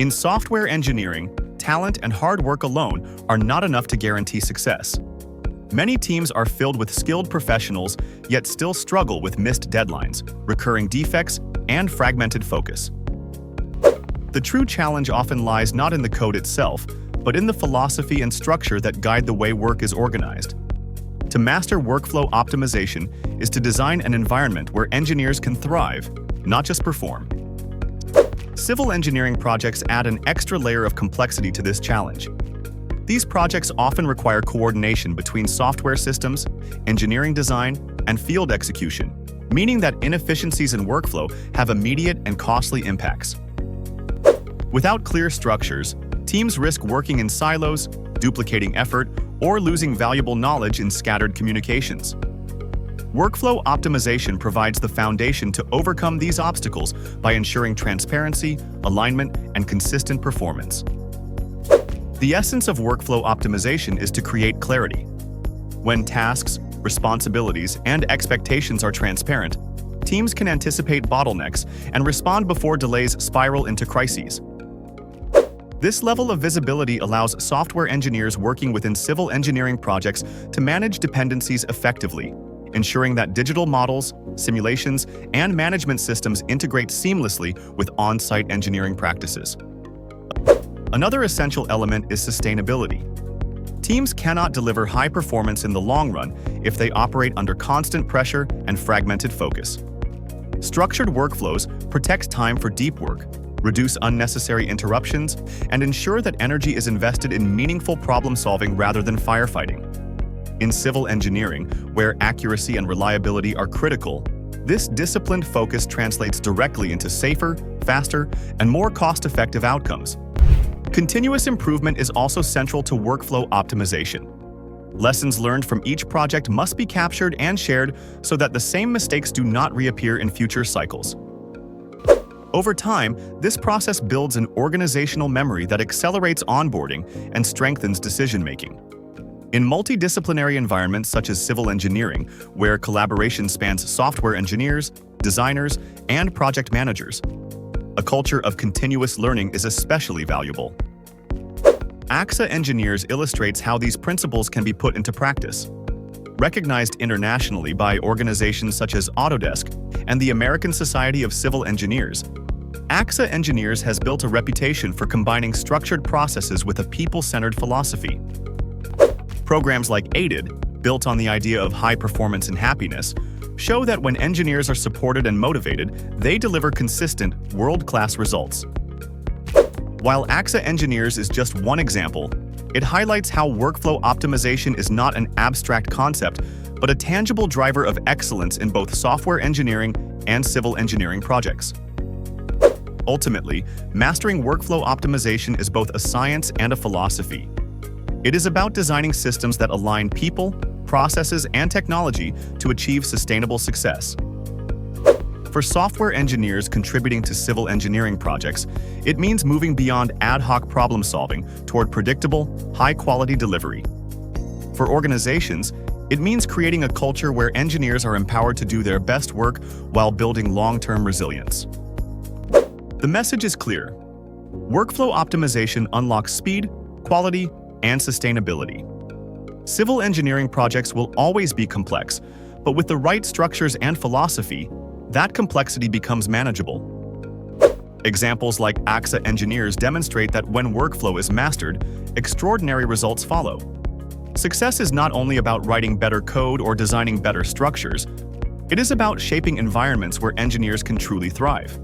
In software engineering, talent and hard work alone are not enough to guarantee success. Many teams are filled with skilled professionals, yet still struggle with missed deadlines, recurring defects, and fragmented focus. The true challenge often lies not in the code itself, but in the philosophy and structure that guide the way work is organized. To master workflow optimization is to design an environment where engineers can thrive, not just perform. Civil engineering projects add an extra layer of complexity to this challenge. These projects often require coordination between software systems, engineering design, and field execution, meaning that inefficiencies in workflow have immediate and costly impacts. Without clear structures, teams risk working in silos, duplicating effort, or losing valuable knowledge in scattered communications. Workflow optimization provides the foundation to overcome these obstacles by ensuring transparency, alignment, and consistent performance. The essence of workflow optimization is to create clarity. When tasks, responsibilities, and expectations are transparent, teams can anticipate bottlenecks and respond before delays spiral into crises. This level of visibility allows software engineers working within civil engineering projects to manage dependencies effectively, ensuring that digital models, simulations, and management systems integrate seamlessly with on-site engineering practices. Another essential element is sustainability. Teams cannot deliver high performance in the long run if they operate under constant pressure and fragmented focus. Structured workflows protect time for deep work, reduce unnecessary interruptions, and ensure that energy is invested in meaningful problem-solving rather than firefighting. In civil engineering, where accuracy and reliability are critical, this disciplined focus translates directly into safer, faster, and more cost-effective outcomes. Continuous improvement is also central to workflow optimization. Lessons learned from each project must be captured and shared so that the same mistakes do not reappear in future cycles. Over time, this process builds an organizational memory that accelerates onboarding and strengthens decision-making. In multidisciplinary environments such as civil engineering, where collaboration spans software engineers, designers, and project managers, a culture of continuous learning is especially valuable. AXA Engineers illustrates how these principles can be put into practice. Recognized internationally by organizations such as Autodesk and the American Society of Civil Engineers, AXA Engineers has built a reputation for combining structured processes with a people-centered philosophy. Programs like AIDED, built on the idea of high performance and happiness, show that when engineers are supported and motivated, they deliver consistent, world-class results. While AXA Engineers is just one example, it highlights how workflow optimization is not an abstract concept, but a tangible driver of excellence in both software engineering and civil engineering projects. Ultimately, mastering workflow optimization is both a science and a philosophy. It is about designing systems that align people, processes, and technology to achieve sustainable success. For software engineers contributing to civil engineering projects, it means moving beyond ad hoc problem-solving toward predictable, high-quality delivery. For organizations, it means creating a culture where engineers are empowered to do their best work while building long-term resilience. The message is clear. Workflow optimization unlocks speed, quality, and sustainability. Civil engineering projects will always be complex, but with the right structures and philosophy, that complexity becomes manageable. Examples like AXA Engineers demonstrate that when workflow is mastered, extraordinary results follow. Success is not only about writing better code or designing better structures, it is about shaping environments where engineers can truly thrive.